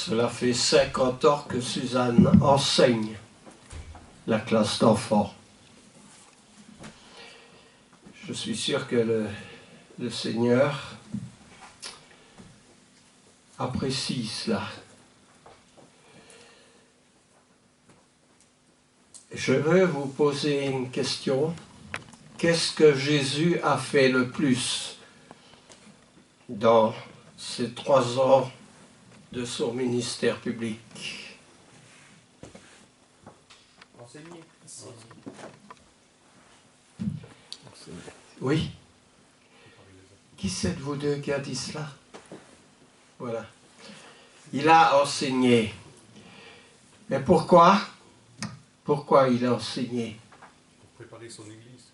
Cela fait 50 ans que Suzanne enseigne la classe d'enfants. Je suis sûr que le Seigneur apprécie cela. Je veux vous poser une question. Qu'est-ce que Jésus a fait le plus dans ces 3 ans de son ministère public? Enseigner. Oui. Qui c'est de vous deux qui a dit cela? Voilà. Il a enseigné. Mais pourquoi? Pourquoi il a enseigné? Pour préparer son église.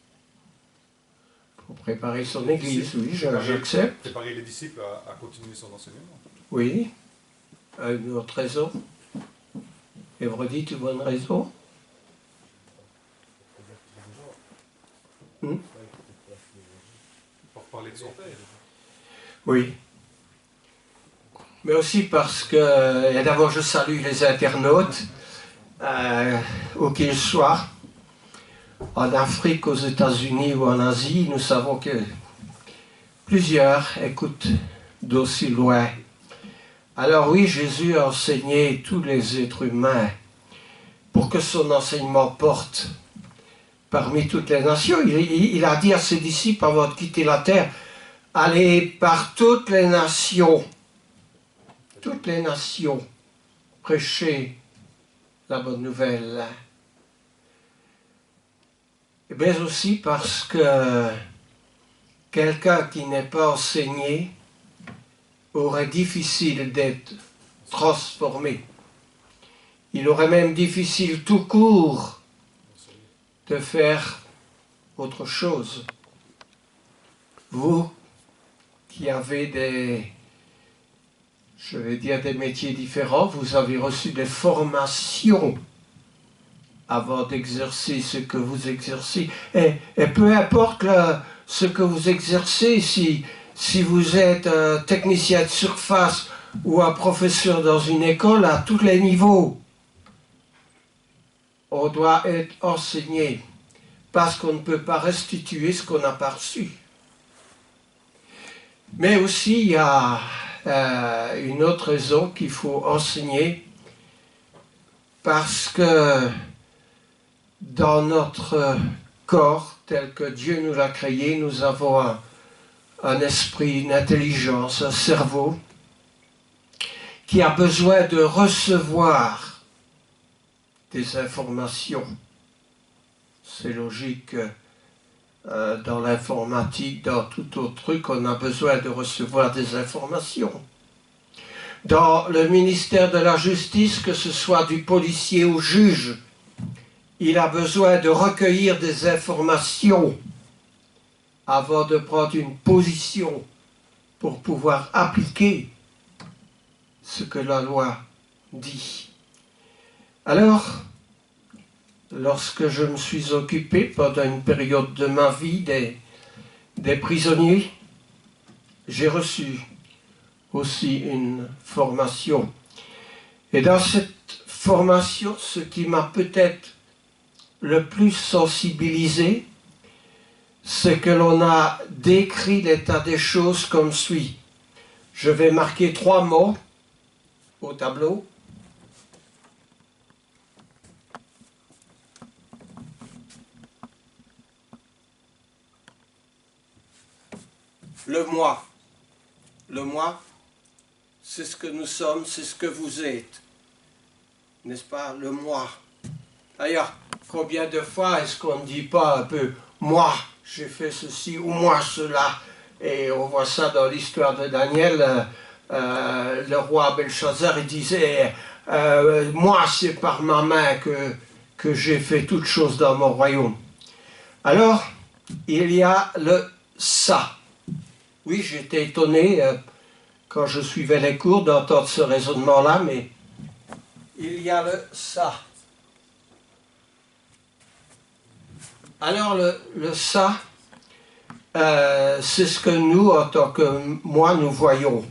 Pour préparer son église, oui, j'accepte. Préparer les disciples à continuer son enseignement. Oui. Une autre raison? Et vous redites une bonne raison? Pour parler de son Père. Oui. Mais aussi parce que, et d'abord je salue les internautes, où qu'ils soient, en Afrique, aux États-Unis ou en Asie, nous savons que plusieurs écoutent d'aussi loin. Alors oui, Jésus a enseigné tous les êtres humains pour que son enseignement porte parmi toutes les nations. Il a dit à ses disciples avant de quitter la terre, allez par toutes les nations, prêcher la bonne nouvelle. Mais aussi parce que quelqu'un qui n'est pas enseigné aurait difficile d'être transformé. Il aurait même difficile tout court de faire autre chose. Vous qui avez des métiers différents, vous avez reçu des formations avant d'exercer ce que vous exercez. Et peu importe ce que vous exercez, si vous êtes un technicien de surface ou un professeur dans une école, à tous les niveaux, on doit être enseigné parce qu'on ne peut pas restituer ce qu'on n'a pas reçu. Mais aussi, il y a une autre raison qu'il faut enseigner, parce que dans notre corps, tel que Dieu nous l'a créé, nous avons un esprit, une intelligence, un cerveau qui a besoin de recevoir des informations. C'est logique, dans l'informatique, dans tout autre truc, on a besoin de recevoir des informations. Dans le ministère de la Justice, que ce soit du policier ou juge, il a besoin de recueillir des informations avant de prendre une position pour pouvoir appliquer ce que la loi dit. Alors, lorsque je me suis occupé pendant une période de ma vie des prisonniers, j'ai reçu aussi une formation. Et dans cette formation, ce qui m'a peut-être le plus sensibilisé, c'est que l'on a décrit l'état des choses comme suit. Je vais marquer 3 mots au tableau. Le moi. Le moi, c'est ce que nous sommes, c'est ce que vous êtes. N'est-ce pas? Le moi. D'ailleurs, combien de fois est-ce qu'on ne dit pas un peu « moi, j'ai fait ceci » ou « moi, cela » et on voit ça dans l'histoire de Daniel, le roi Belshazzar, il disait « moi, c'est par ma main que j'ai fait toutes choses dans mon royaume ». Alors, il y a le « ça ». Oui, j'étais étonné quand je suivais les cours d'entendre ce raisonnement-là, mais il y a le « ça ». Alors le ça, c'est ce que nous, en tant que moi, nous voyons.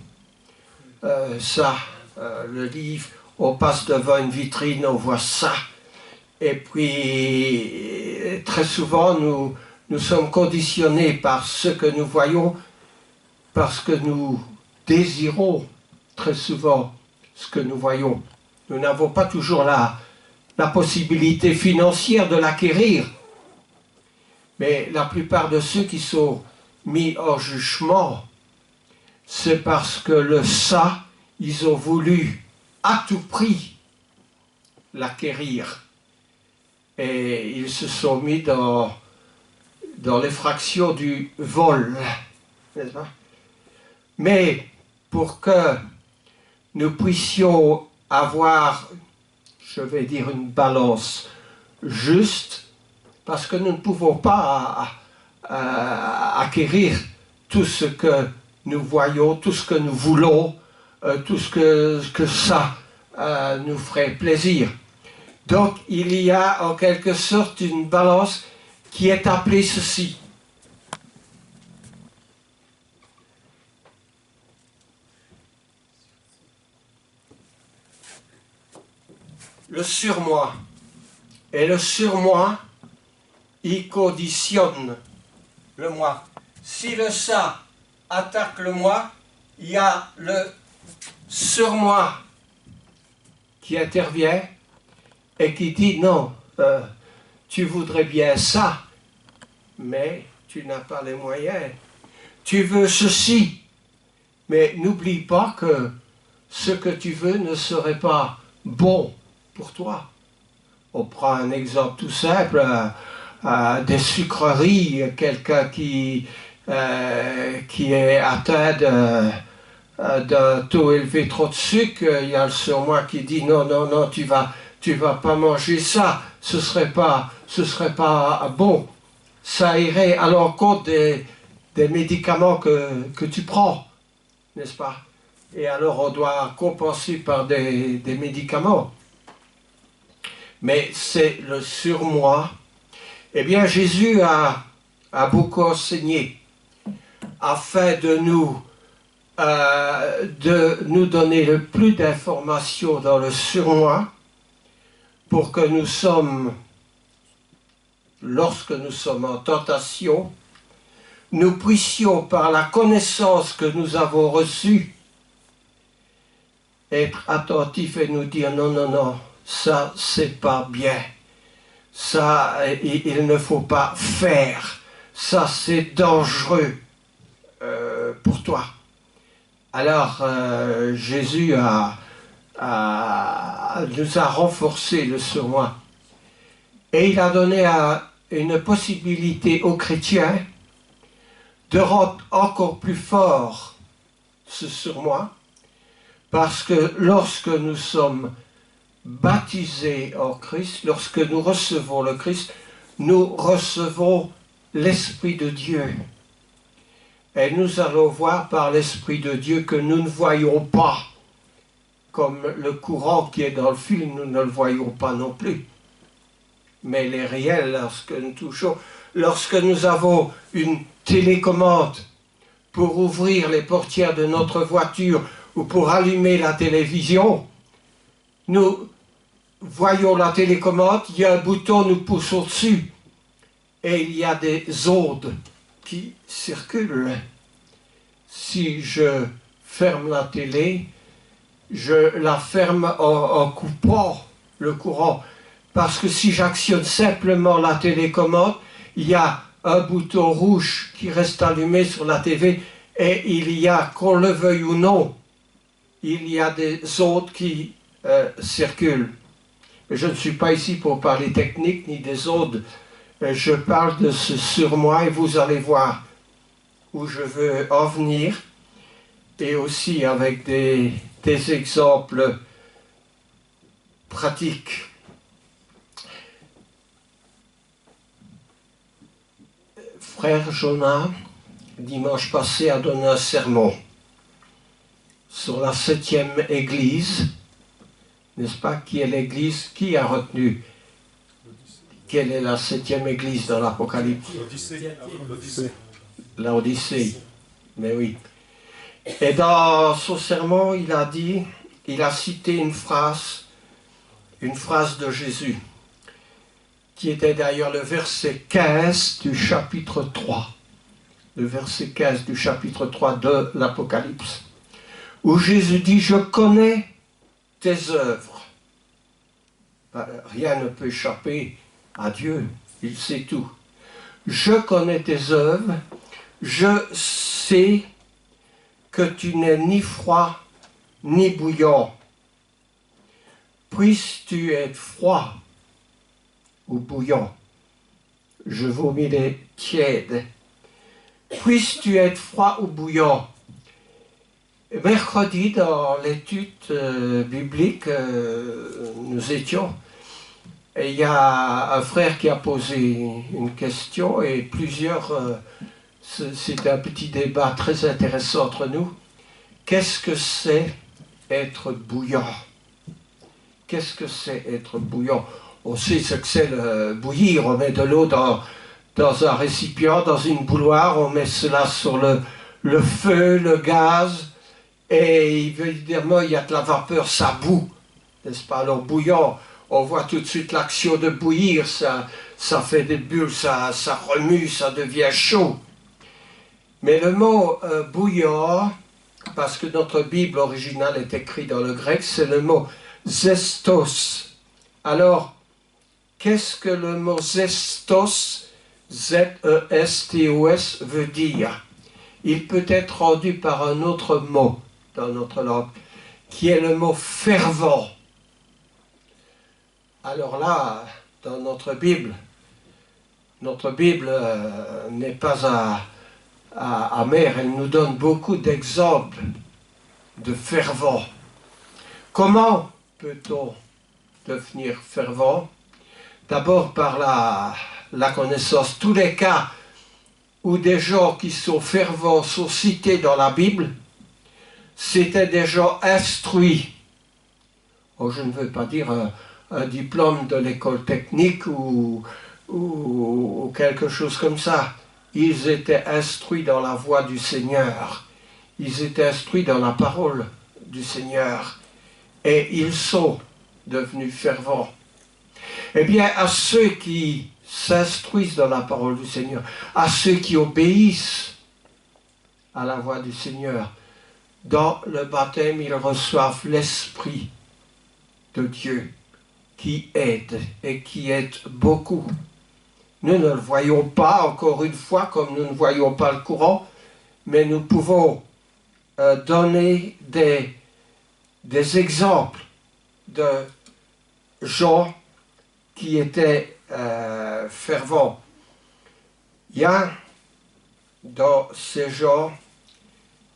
Ça, le livre, on passe devant une vitrine, on voit ça. Et puis, très souvent, nous sommes conditionnés par ce que nous voyons, parce que nous désirons très souvent ce que nous voyons. Nous n'avons pas toujours la possibilité financière de l'acquérir. Mais la plupart de ceux qui sont mis hors jugement, c'est parce que ça, ils ont voulu à tout prix l'acquérir. Et ils se sont mis dans l'effraction du vol, n'est-ce pas? Mais pour que nous puissions avoir, je vais dire, une balance juste, parce que nous ne pouvons pas acquérir tout ce que nous voyons, tout ce que nous voulons, tout ce que ça nous ferait plaisir. Donc il y a en quelque sorte une balance qui est appelée ceci. Le surmoi. Et le surmoi, il conditionne le moi. Si le ça attaque le moi, il y a le surmoi qui intervient et qui dit non, tu voudrais bien ça, mais tu n'as pas les moyens. Tu veux ceci, mais n'oublie pas que ce que tu veux ne serait pas bon pour toi. On prend un exemple tout simple, des sucreries, quelqu'un qui est atteint d'un taux élevé trop de sucre, il y a le surmoi qui dit non, non, non, tu vas pas manger ça, ce serait pas bon. Ça irait à l'encontre des médicaments que tu prends, n'est-ce pas? Et alors on doit compenser par des médicaments. Mais c'est le surmoi. Eh bien, Jésus a beaucoup enseigné afin de nous donner le plus d'informations dans le surmoi pour que lorsque nous sommes en tentation, nous puissions, par la connaissance que nous avons reçue, être attentifs et nous dire non, non, non, ça c'est pas bien, ça il ne faut pas faire, ça c'est dangereux pour toi. Alors Jésus nous a renforcé le surmoi et il a donné une possibilité aux chrétiens de rendre encore plus fort ce surmoi, parce que lorsque nous sommes baptisés en Christ, lorsque nous recevons le Christ, nous recevons l'Esprit de Dieu. Et nous allons voir par l'Esprit de Dieu que nous ne voyons pas, comme le courant qui est dans le film, nous ne le voyons pas non plus. Mais il est réel lorsque nous touchons. Lorsque nous avons une télécommande pour ouvrir les portières de notre voiture ou pour allumer la télévision, nous voyons la télécommande, il y a un bouton, nous poussons dessus et il y a des ondes qui circulent. Si je ferme la télé, je la ferme en coupant le courant, parce que si j'actionne simplement la télécommande, il y a un bouton rouge qui reste allumé sur la TV et il y a, qu'on le veuille ou non, il y a des ondes qui circulent. Je ne suis pas ici pour parler technique ni des ondes. Je parle de ce surmoi et vous allez voir où je veux en venir, et aussi avec des exemples pratiques. Frère Jonas, dimanche passé, a donné un sermon sur la 7e église, n'est-ce pas? Qui est l'église? Qui a retenu? Quelle est la 7e église dans l'Apocalypse? L'Odyssée. Mais oui. Et dans son sermon, il a dit, il a cité une phrase de Jésus, qui était d'ailleurs le verset 15 du chapitre 3. Le verset 15 du chapitre 3 de l'Apocalypse, où Jésus dit « Je connais tes œuvres ». Rien ne peut échapper à Dieu, il sait tout. « Je connais tes œuvres, je sais que tu n'es ni froid ni bouillant. Puisses-tu être froid ou bouillant, je vomis les tièdes. Puisses-tu être froid ou bouillant. » Mercredi, dans l'étude biblique, nous étions, et il y a un frère qui a posé une question, et plusieurs, c'était un petit débat très intéressant entre nous. Qu'est-ce que c'est être bouillant? Qu'est-ce que c'est être bouillant? On sait ce que c'est le bouillir, on met de l'eau dans un récipient, dans une bouilloire, on met cela sur le feu, le gaz, et évidemment il y a de la vapeur, ça bout, n'est-ce pas? Alors bouillant, on voit tout de suite l'action de bouillir, ça fait des bulles, ça remue, ça devient chaud. Mais le mot bouillant, parce que notre Bible originale est écrite dans le grec, c'est le mot zestos. Alors, qu'est-ce que le mot zestos, Z-E-S-T-O-S, veut dire? Il peut être rendu par un autre mot dans notre langue, qui est le mot fervent. Alors là, dans notre Bible n'est pas amère, elle nous donne beaucoup d'exemples de fervent. Comment peut-on devenir fervent? D'abord par la connaissance. Tous les cas où des gens qui sont fervents sont cités dans la Bible, c'était des gens instruits. Oh, je ne veux pas dire un diplôme de l'école technique ou quelque chose comme ça. Ils étaient instruits dans la voie du Seigneur. Ils étaient instruits dans la parole du Seigneur. Et ils sont devenus fervents. Eh bien, à ceux qui s'instruisent dans la parole du Seigneur, à ceux qui obéissent à la voix du Seigneur, dans le baptême, ils reçoivent l'Esprit de Dieu qui aide et qui aide beaucoup. Nous ne le voyons pas, encore une fois, comme nous ne voyons pas le courant, mais nous pouvons donner des exemples de gens qui étaient fervents. Il y a dans ces gens,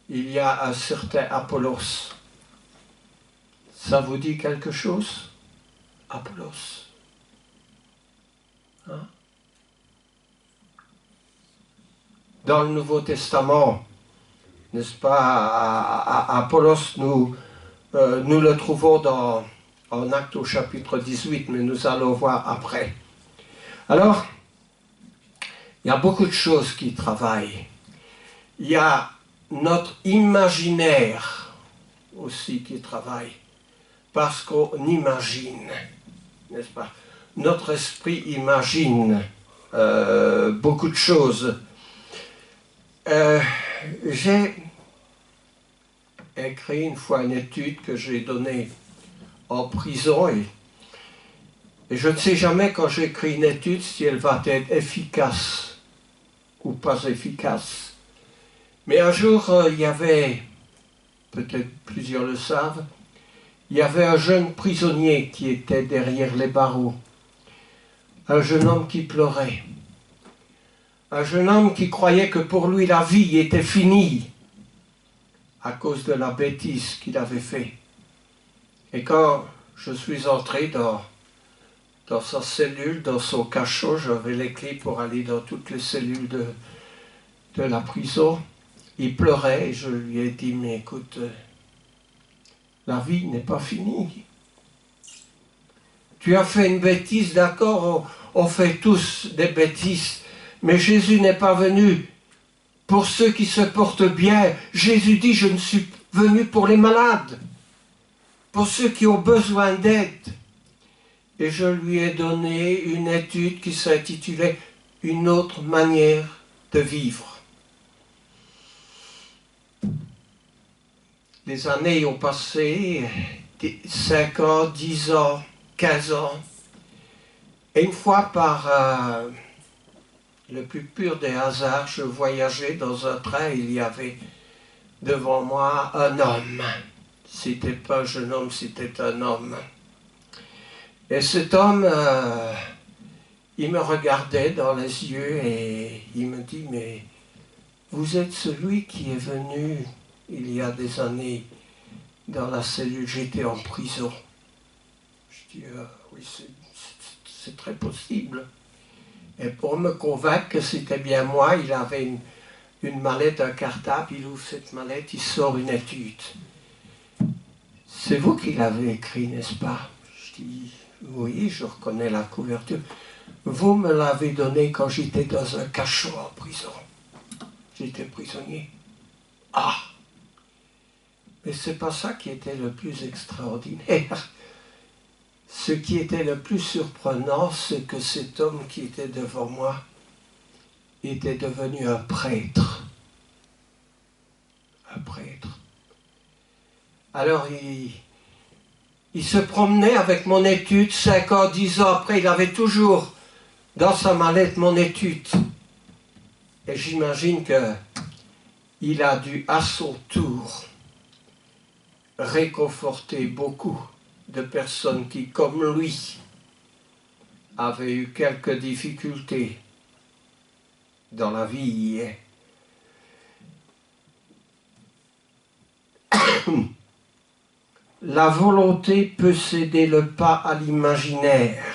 il y a un certain Apollos. Ça vous dit quelque chose? Apollos. Hein? Dans le Nouveau Testament, n'est-ce pas, Apollos, nous le trouvons en Actes au chapitre 18, mais nous allons voir après. Alors, il y a beaucoup de choses qui travaillent. Il y a notre imaginaire aussi qui travaille, parce qu'on imagine, n'est-ce pas? Notre esprit imagine beaucoup de choses. J'ai écrit une fois une étude que j'ai donnée en prison et je ne sais jamais quand j'écris une étude si elle va être efficace ou pas efficace. Mais un jour, il y avait, peut-être plusieurs le savent, il y avait un jeune prisonnier qui était derrière les barreaux. Un jeune homme qui pleurait. Un jeune homme qui croyait que pour lui la vie était finie à cause de la bêtise qu'il avait faite. Et quand je suis entré dans sa cellule, dans son cachot, j'avais les clés pour aller dans toutes les cellules de la prison, il pleurait et je lui ai dit, mais écoute, la vie n'est pas finie. Tu as fait une bêtise, d'accord, on fait tous des bêtises, mais Jésus n'est pas venu pour ceux qui se portent bien. Jésus dit, je ne suis venu pour les malades. pour ceux qui ont besoin d'aide. Et je lui ai donné une étude qui s'intitulait « Une autre manière de vivre ». Les années ont passé, 5 ans, 10 ans, 15 ans. Et une fois, par le plus pur des hasards, je voyageais dans un train, il y avait devant moi un homme. C'était pas un jeune homme, c'était un homme. Et cet homme, il me regardait dans les yeux et il me dit « Mais vous êtes celui qui est venu il y a des années dans la cellule, j'étais en prison. » Je dis « Oui, c'est très possible. » Et pour me convaincre que c'était bien moi, il avait une mallette, un cartable, il ouvre cette mallette, il sort une étude. « C'est vous qui l'avez écrit, n'est-ce pas ?» Je dis « Oui, je reconnais la couverture. Vous me l'avez donné quand j'étais dans un cachot en prison. J'étais prisonnier. » Ah! Mais c'est pas ça qui était le plus extraordinaire. Ce qui était le plus surprenant, c'est que cet homme qui était devant moi était devenu un prêtre. Un prêtre. Alors il se promenait avec mon étude, 5 ans, 10 ans après, il avait toujours dans sa mallette mon étude. Et j'imagine qu'il a dû à son tour réconforter beaucoup de personnes qui, comme lui, avaient eu quelques difficultés dans la vie. La volonté peut céder le pas à l'imaginaire.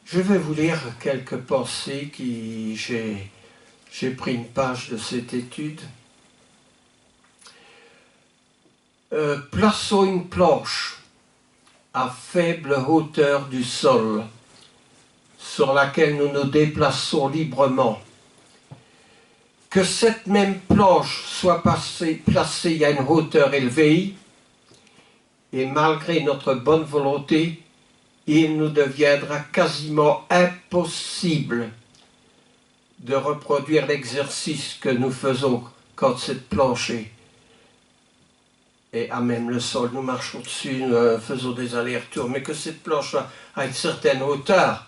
Je vais vous lire quelques pensées qui j'ai pris une page de cette étude. Plaçons une planche à faible hauteur du sol, sur laquelle nous nous déplaçons librement. Que cette même planche soit placée à une hauteur élevée, et malgré notre bonne volonté, il nous deviendra quasiment impossible de reproduire l'exercice que nous faisons quand cette planche est à même le sol. Nous marchons dessus, nous faisons des allers-retours, mais que cette planche à une certaine hauteur,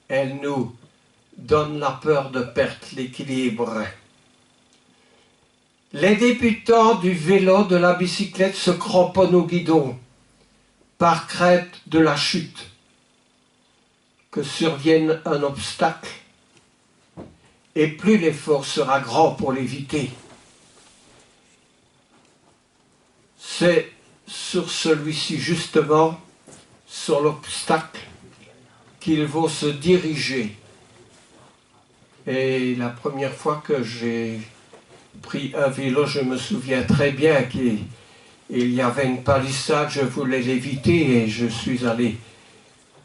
elle nous donne la peur de perdre l'équilibre. Les débutants du vélo, de la bicyclette se cramponnent au guidon par crainte de la chute, que survienne un obstacle, et plus l'effort sera grand pour l'éviter. C'est sur celui-ci justement, sur l'obstacle, qu'il faut se diriger. Et la première fois que j'ai pris un vélo, je me souviens très bien qu'il y avait une palissade, je voulais l'éviter et je suis allé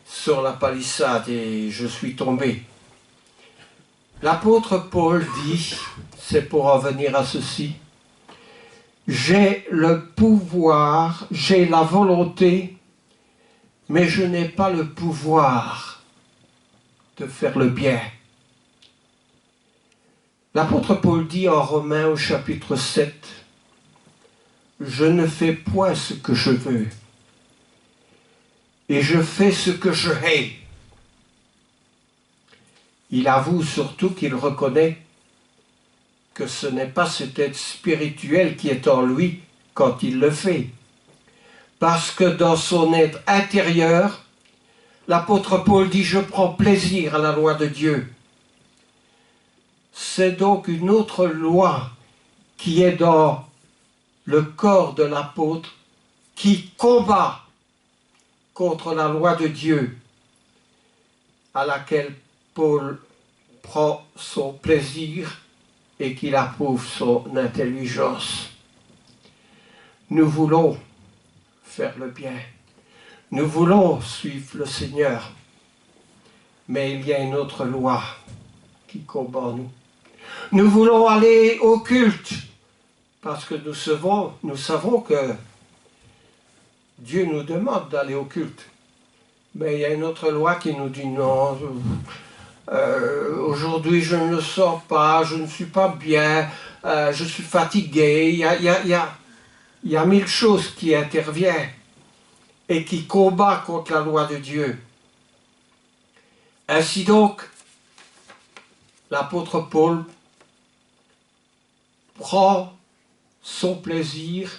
sur la palissade et je suis tombé. L'apôtre Paul dit, c'est pour en venir à ceci, j'ai le pouvoir, j'ai la volonté, mais je n'ai pas le pouvoir de faire le bien. L'apôtre Paul dit en Romains au chapitre 7, je ne fais point ce que je veux, et je fais ce que je hais. Il avoue surtout qu'il reconnaît que ce n'est pas cet être spirituel qui est en lui quand il le fait. Parce que dans son être intérieur, l'apôtre Paul dit « Je prends plaisir à la loi de Dieu ». C'est donc une autre loi qui est dans le corps de l'apôtre qui combat contre la loi de Dieu à laquelle Paul prend son plaisir et qu'il approuve son intelligence. Nous voulons faire le bien. Nous voulons suivre le Seigneur. Mais il y a une autre loi qui combat en nous. Nous voulons aller au culte parce que nous savons que Dieu nous demande d'aller au culte. Mais il y a une autre loi qui nous dit non, aujourd'hui je ne le sens pas, je ne suis pas bien, je suis fatigué. Il y a mille choses qui interviennent et qui combattent contre la loi de Dieu. Ainsi donc, l'apôtre Paul prend son plaisir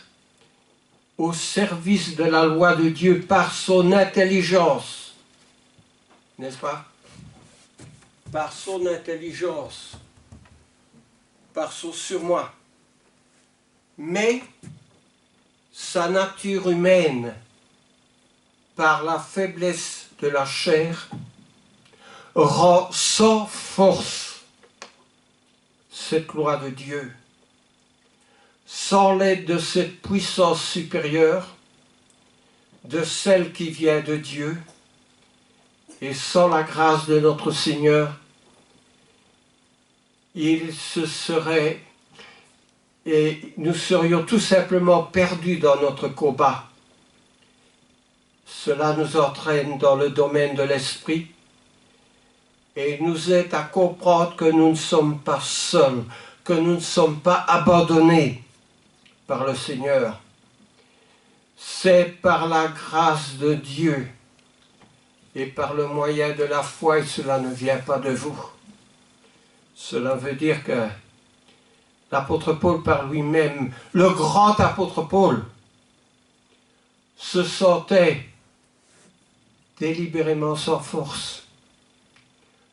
au service de la loi de Dieu par son intelligence, n'est-ce pas? Par son intelligence, par son surmoi. Mais sa nature humaine, par la faiblesse de la chair, rend sans force cette loi de Dieu. Sans l'aide de cette puissance supérieure, de celle qui vient de Dieu, et sans la grâce de notre Seigneur, il se serait, et nous serions tout simplement perdus dans notre combat. Cela nous entraîne dans le domaine de l'esprit et nous aide à comprendre que nous ne sommes pas seuls, que nous ne sommes pas abandonnés par le Seigneur. C'est par la grâce de Dieu et par le moyen de la foi, et cela ne vient pas de vous. Cela veut dire que l'apôtre Paul par lui-même, le grand apôtre Paul, se sentait délibérément sans force,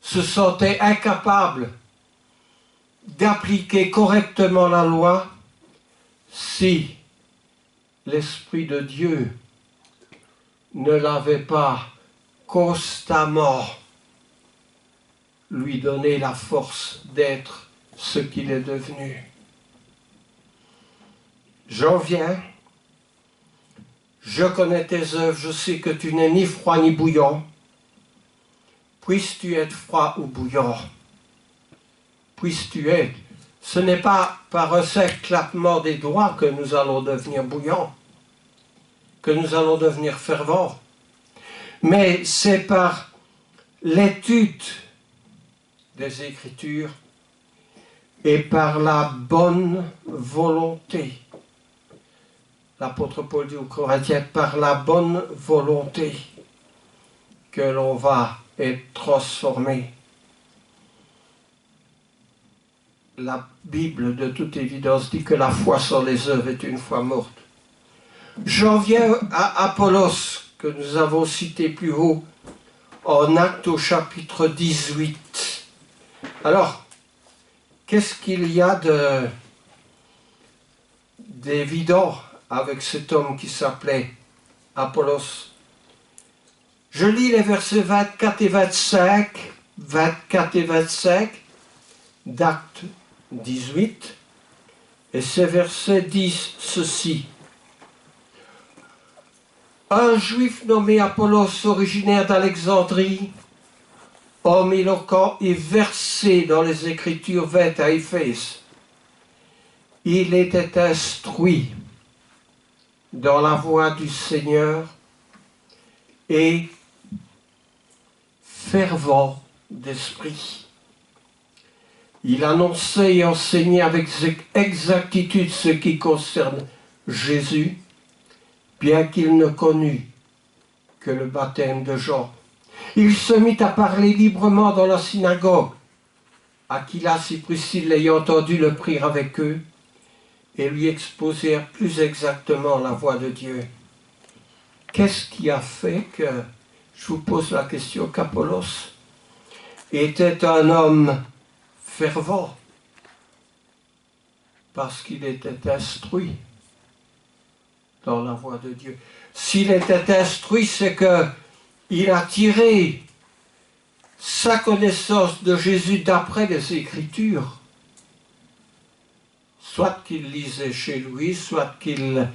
se sentait incapable d'appliquer correctement la loi si l'Esprit de Dieu ne l'avait pas constamment lui donné la force d'être ce qu'il est devenu. J'en viens, je connais tes œuvres, je sais que tu n'es ni froid ni bouillant. Puisses-tu être froid ou bouillant? Puisses-tu être. Ce n'est pas par un simple claquement des doigts que nous allons devenir bouillants, que nous allons devenir fervents, mais c'est par l'étude des Écritures et par la bonne volonté. L'apôtre Paul dit aux Corinthiens, par la bonne volonté que l'on va être transformé. La Bible, de toute évidence, dit que la foi sans les œuvres est une foi morte. J'en viens à Apollos, que nous avons cité plus haut, en Actes au chapitre 18. Alors, qu'est-ce qu'il y a d'évident avec cet homme qui s'appelait Apollos? Je lis les versets 24 et 25 d'Actes 18, et ces versets disent ceci. Un juif nommé Apollos, originaire d'Alexandrie, homme éloquent et versé dans les Écritures, vint à Éphèse. Il était instruit dans la voie du Seigneur et fervent d'esprit. Il annonçait et enseignait avec exactitude ce qui concerne Jésus, bien qu'il ne connût que le baptême de Jean. Il se mit à parler librement dans la synagogue. Aquilas et Priscille, l'ayant entendu, le prirent avec eux et lui exposèrent plus exactement la voie de Dieu. Qu'est-ce qui a fait que, je vous pose la question, qu'Apollos était un homme fervent? Parce qu'il était instruit dans la voie de Dieu. S'il était instruit, c'est qu'il a tiré sa connaissance de Jésus d'après les Écritures. Soit qu'il lisait chez lui, soit qu'il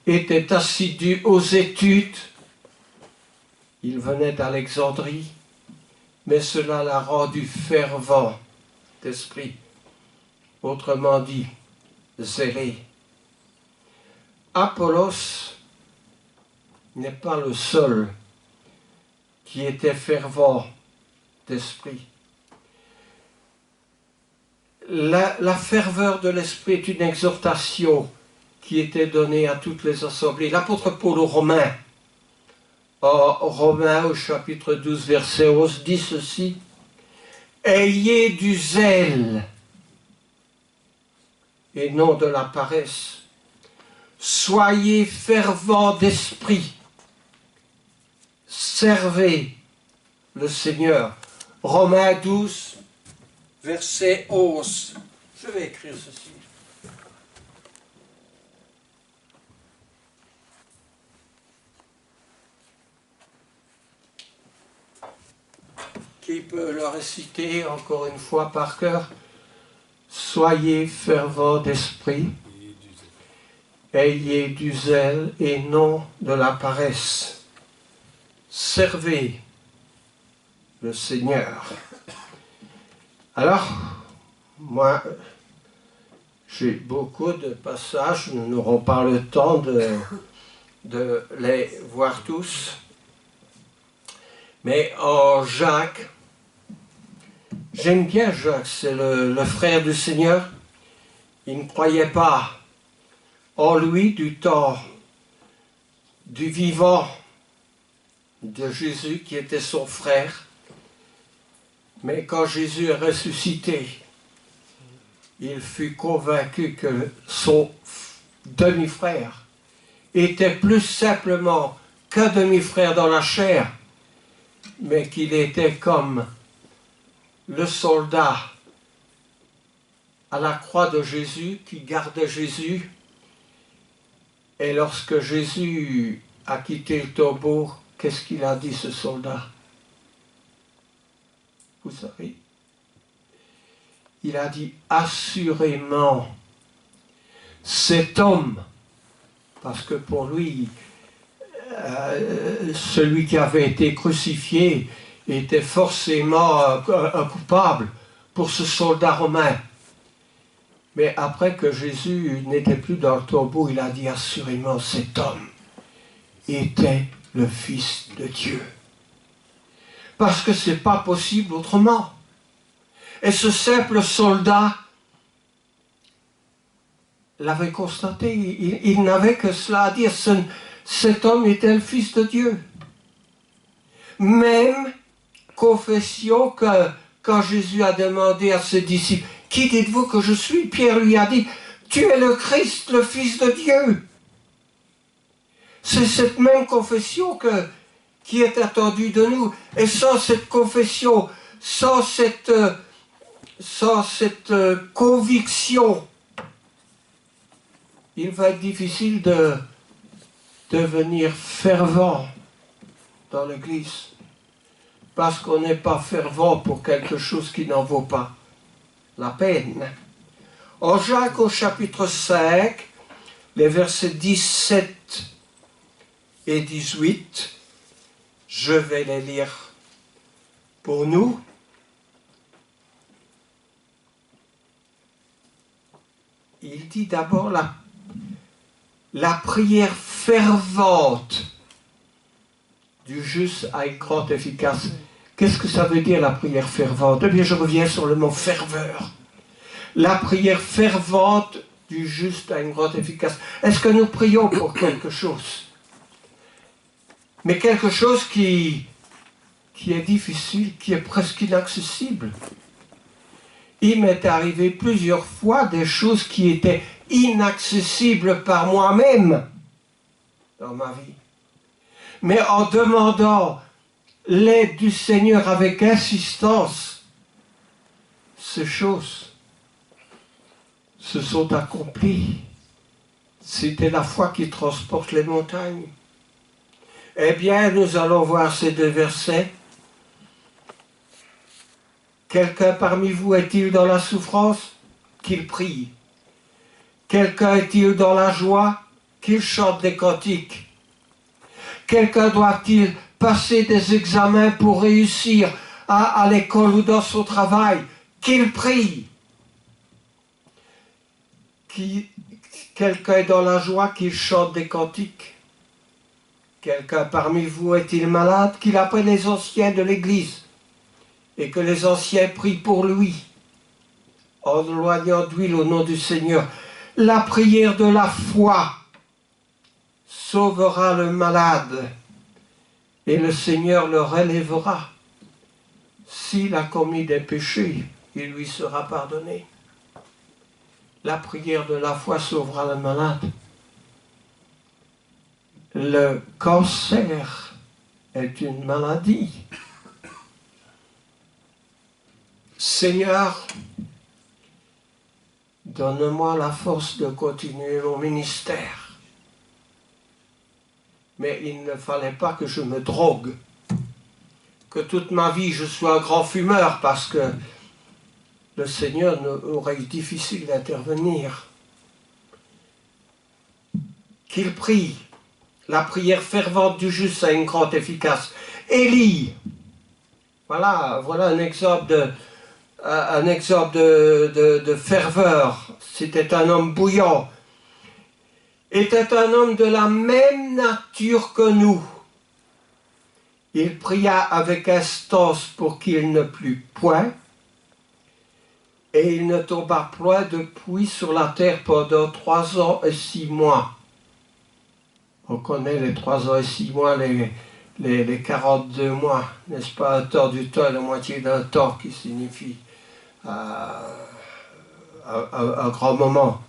était assidu aux études. Il venait d'Alexandrie, mais cela l'a rendu fervent d'esprit. Autrement dit, zélé. Apollos n'est pas le seul qui était fervent d'esprit. La ferveur de l'esprit est une exhortation qui était donnée à toutes les assemblées. L'apôtre Paul aux Romains, au chapitre 12, verset 11, dit ceci: « Ayez du zèle et non de la paresse. Soyez fervents d'esprit. Servez le Seigneur. » Romains 12, verset 11. Je vais écrire ceci. Qui peut le réciter encore une fois par cœur? Soyez fervents d'esprit, ayez du zèle et non de la paresse. Servez le Seigneur. Alors, moi, j'ai beaucoup de passages, nous n'aurons pas le temps de les voir tous. Mais en Jacques, j'aime bien Jacques, c'est le frère du Seigneur. Il ne croyait pas en lui du temps du vivant de Jésus qui était son frère. Mais quand Jésus est ressuscité, il fut convaincu que son demi-frère était plus simplement qu'un demi-frère dans la chair, mais qu'il était comme le soldat à la croix de Jésus qui gardait Jésus. Et lorsque Jésus a quitté le tombeau, qu'est-ce qu'il a dit, ce soldat? Vous savez, il a dit assurément, cet homme, parce que pour lui, celui qui avait été crucifié était forcément un coupable pour ce soldat romain. Mais après que Jésus n'était plus dans le tombeau, il a dit assurément, cet homme était le Fils de Dieu. Parce que ce n'est pas possible autrement. Et ce simple soldat l'avait constaté, il n'avait que cela à dire, cet homme était le Fils de Dieu. Même confession que quand Jésus a demandé à ses disciples, « Qui dites-vous que je suis ?» Pierre lui a dit, « Tu es le Christ, le Fils de Dieu. » C'est cette même confession qui est attendue de nous. Et sans cette confession, sans cette conviction, il va être difficile de devenir fervent dans l'Église. Parce qu'on n'est pas fervent pour quelque chose qui n'en vaut pas la peine. En Jacques, au chapitre 5, les versets 17 et 18, je vais les lire pour nous. Il dit d'abord la prière fervente du juste a une grande efficace. Qu'est-ce que ça veut dire la prière fervente? Eh bien, je reviens sur le mot ferveur. La prière fervente du juste a une grande efficace. Est-ce que nous prions pour quelque chose? Mais quelque chose qui est difficile, qui est presque inaccessible. Il m'est arrivé plusieurs fois des choses qui étaient inaccessibles par moi-même dans ma vie. Mais en demandant l'aide du Seigneur avec insistance, ces choses se sont accomplies. C'était la foi qui transporte les montagnes. Eh bien, nous allons voir ces deux versets. Quelqu'un parmi vous est-il dans la souffrance? Qu'il prie. Quelqu'un est-il dans la joie? Qu'il chante des cantiques. Quelqu'un doit-il passer des examens pour réussir à l'école ou dans son travail? Qu'il prie. Quelqu'un est dans la joie, qu'il chante des cantiques. Quelqu'un parmi vous est-il malade? Qu'il appelle les anciens de l'Église et que les anciens prient pour lui, en éloignant d'huile au nom du Seigneur. La prière de la foi sauvera le malade et le Seigneur le relèvera. S'il a commis des péchés, il lui sera pardonné. La prière de la foi sauvera le malade. Le cancer est une maladie. Seigneur, donne-moi la force de continuer mon ministère. Mais il ne fallait pas que je me drogue, que toute ma vie je sois un grand fumeur, parce que le Seigneur aurait eu difficile d'intervenir. Qu'il prie. La prière fervente du juste a une grande efficace. Élie, voilà un exemple de ferveur. C'était un homme bouillant. Était un homme de la même nature que nous. Il pria avec instance pour qu'il ne plût point, et il ne tomba point de pluie sur la terre pendant 3 ans et 6 mois. On connaît les 3 ans et 6 mois, les 42 mois, n'est-ce pas? Un temps du temps et la moitié d'un temps, qui signifie un grand moment.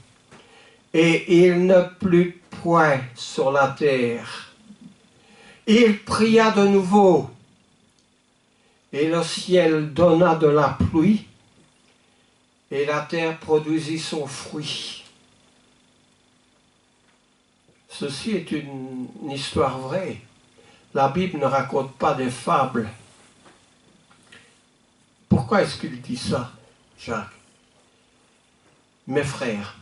Et il ne plut point sur la terre. Il pria de nouveau, et le ciel donna de la pluie, et la terre produisit son fruit. Ceci est une histoire vraie. La Bible ne raconte pas des fables. Pourquoi est-ce qu'il dit ça, Jacques? Mes frères,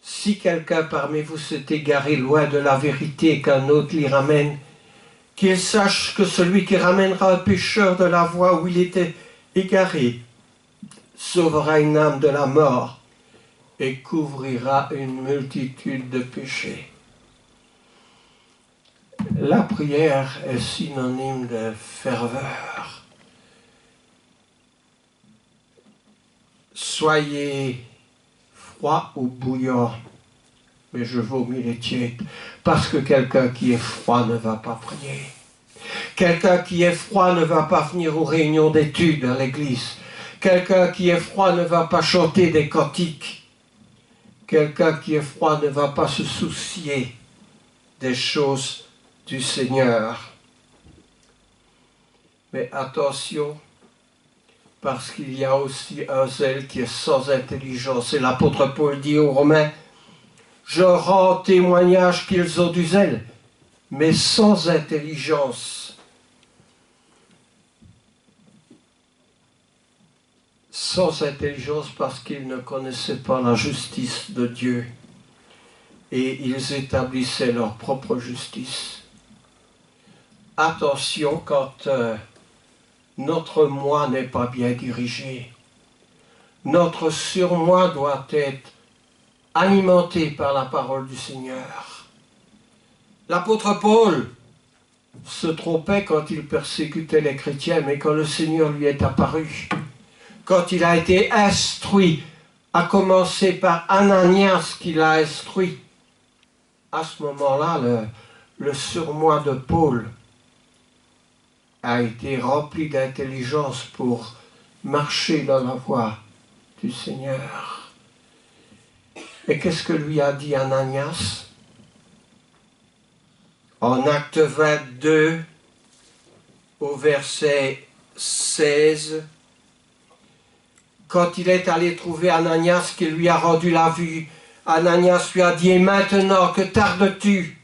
si quelqu'un parmi vous s'est égaré loin de la vérité et qu'un autre l'y ramène, qu'il sache que celui qui ramènera un pécheur de la voie où il était égaré sauvera une âme de la mort et couvrira une multitude de péchés. La prière est synonyme de ferveur. Soyez froid ou bouillant, mais je vomis les tièdes, parce que quelqu'un qui est froid ne va pas prier. Quelqu'un qui est froid ne va pas venir aux réunions d'études à l'église. Quelqu'un qui est froid ne va pas chanter des cantiques. Quelqu'un qui est froid ne va pas se soucier des choses du Seigneur. Mais attention, parce qu'il y a aussi un zèle qui est sans intelligence. Et l'apôtre Paul dit aux Romains, je rends témoignage qu'ils ont du zèle, mais sans intelligence. Sans intelligence parce qu'ils ne connaissaient pas la justice de Dieu. Et ils établissaient leur propre justice. Attention quand notre moi n'est pas bien dirigé. Notre surmoi doit être alimenté par la parole du Seigneur. L'apôtre Paul se trompait quand il persécutait les chrétiens, mais quand le Seigneur lui est apparu, quand il a été instruit, à commencer par Ananias qui l'a instruit, à ce moment-là, le surmoi de Paul a été rempli d'intelligence pour marcher dans la voie du Seigneur. Et qu'est-ce que lui a dit Ananias? En Acte 22, au verset 16, quand il est allé trouver Ananias qui lui a rendu la vue, Ananias lui a dit, et maintenant, que tardes-tu?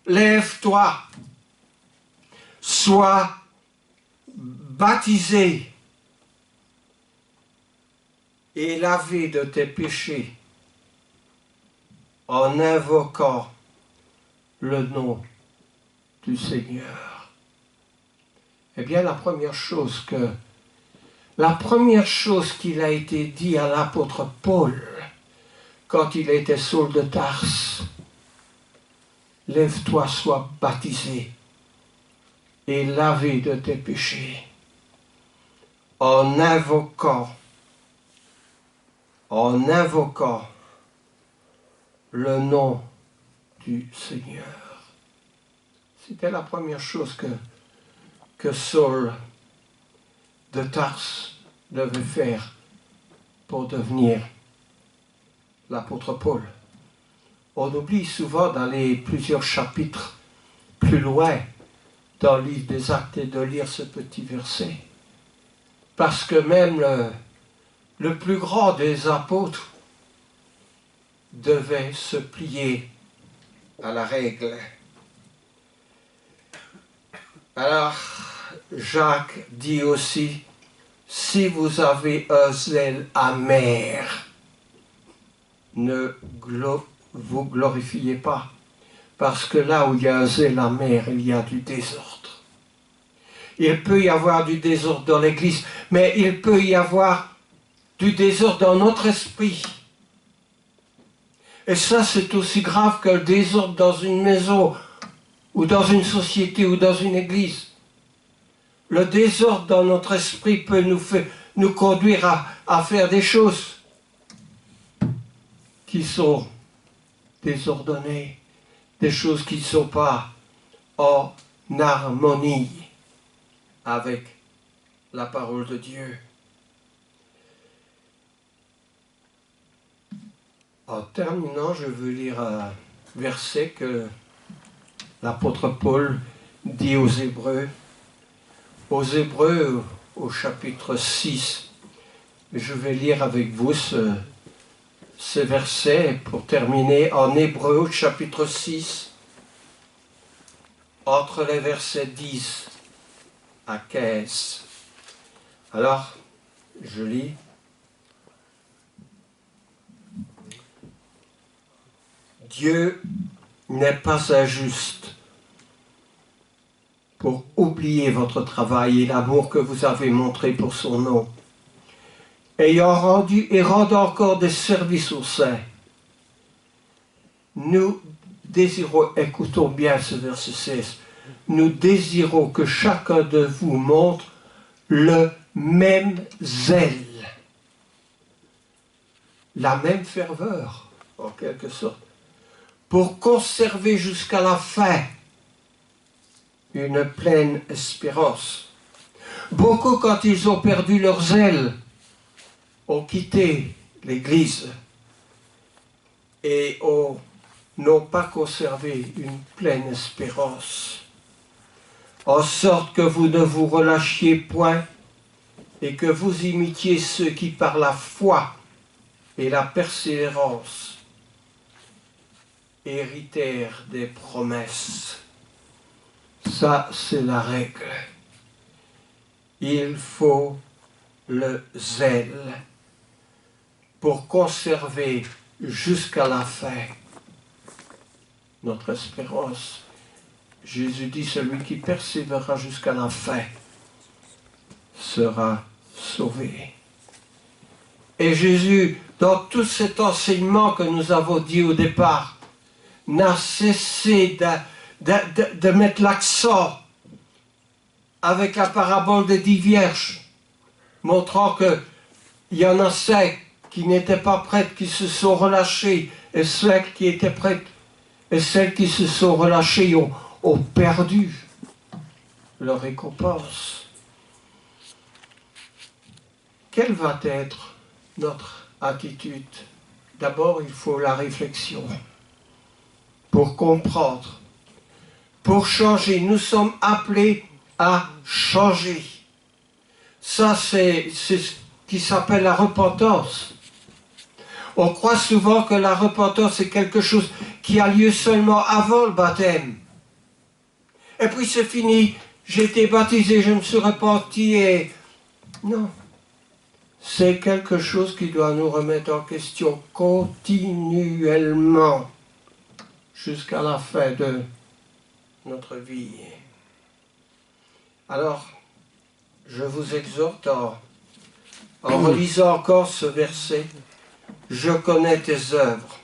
Lève-toi, sois baptisé et lavé de tes péchés en invoquant le nom du Seigneur. Eh bien, la première chose qu'il a été dit à l'apôtre Paul quand il était Saul de Tarse, lève-toi, sois baptisé et lavé de tes péchés en invoquant le nom du Seigneur. C'était la première chose que Saul de Tarse devait faire pour devenir l'apôtre Paul. On oublie souvent dans les plusieurs chapitres plus loin dans le livre des Actes de lire ce petit verset. Parce que même le plus grand des apôtres devait se plier à la règle. Alors, Jacques dit aussi, si vous avez un zèle amer, ne vous glorifiez pas, parce que là où il y a un zèle amer, il y a du désordre. Il peut y avoir du désordre dans l'Église, mais il peut y avoir du désordre dans notre esprit. Et ça, c'est aussi grave que le désordre dans une maison, ou dans une société, ou dans une église. Le désordre dans notre esprit peut nous conduire à faire des choses qui sont désordonnées, des choses qui ne sont pas en harmonie avec la parole de Dieu. En terminant, je veux lire un verset que l'apôtre Paul dit aux Hébreux. Aux Hébreux, au chapitre 6. Je vais lire avec vous ce verset pour terminer en Hébreux, au chapitre 6, entre les versets 10 à 15. Alors, je lis. Dieu n'est pas injuste pour oublier votre travail et l'amour que vous avez montré pour son nom, ayant rendu et rendant encore des services aux saints. Nous désirons, écoutons bien ce verset 16, nous désirons que chacun de vous montre le même zèle, la même ferveur, en quelque sorte, pour conserver jusqu'à la fin une pleine espérance. Beaucoup, quand ils ont perdu leur zèle, ont quitté l'Église et n'ont pas conservé une pleine espérance. En sorte que vous ne vous relâchiez point et que vous imitiez ceux qui par la foi et la persévérance héritèrent des promesses. Ça, c'est la règle. Il faut le zèle pour conserver jusqu'à la fin notre espérance. Jésus dit, celui qui persévérera jusqu'à la fin sera sauvé. Et Jésus, dans tout cet enseignement que nous avons dit au départ, n'a cessé de mettre l'accent avec la parabole des 10 vierges, montrant qu'il y en a 5 qui n'étaient pas prêtes, qui se sont relâchées, et 5 qui étaient prêtes, et celles qui se sont relâchées ont perdu leur récompense. Quelle va être notre attitude? D'abord, il faut la réflexion pour comprendre, pour changer. Nous sommes appelés à changer. Ça, c'est ce qui s'appelle la repentance. On croit souvent que la repentance est quelque chose qui a lieu seulement avant le baptême. Et puis c'est fini, j'ai été baptisé, je me suis repenti et... Non. C'est quelque chose qui doit nous remettre en question continuellement jusqu'à la fin de notre vie. Alors, je vous exhorte en relisant encore ce verset, « Je connais tes œuvres.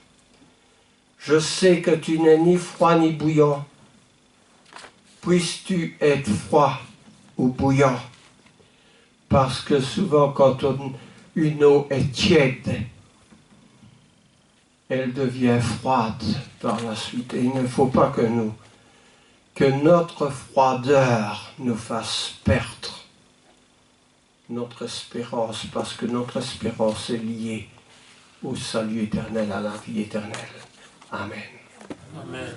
Je sais que tu n'es ni froid ni bouillant. Puisses-tu être froid ou bouillant? Parce que souvent, quand une eau est tiède, elle devient froide par la suite. Et il ne faut pas que notre froideur nous fasse perdre notre espérance, parce que notre espérance est liée au salut éternel, à la vie éternelle. Amen. Amen.